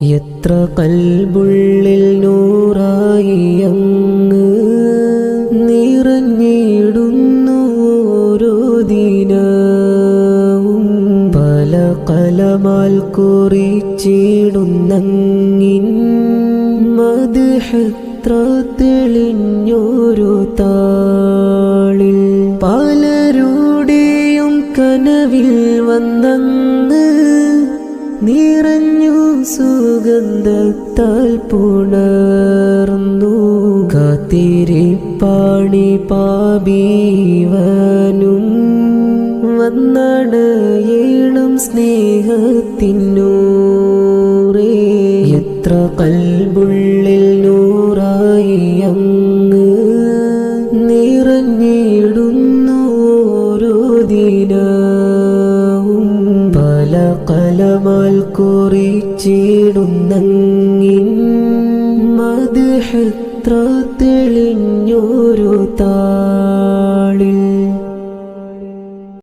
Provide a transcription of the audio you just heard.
എത്ര കൽബുള്ളിൽ നൂറായി അങ്ങ് നിറഞ്ഞിടുന്നു ഓരോ ദിനവും. പല കലമാൽ കുറിച്ചിടുന്നങ്ങിൻ മദ്ഹെത്ര തെളിഞ്ഞൊരു താളിൽ. പലരുടെയും കനവിൽ വന്നങ്ങ് നിറഞ്ഞു സുഗന്ധത്താൽ പുണർന്നു. കാത്തിരിപ്പാണി പാപീവനും വന്നടയേണം സ്നേഹത്തിനൂറേ. എത്ര കൽബുള്ളിൽ നൂറായി അങ്ങ് നിറഞ്ഞിടുന്നു ഓരോ ദിനവും. പല കലമാൽ കുറിച്ചിടുന്നങ്ങിൻ മദ്ഹെത്ര തെളിഞ്ഞൊരു താളിൽ.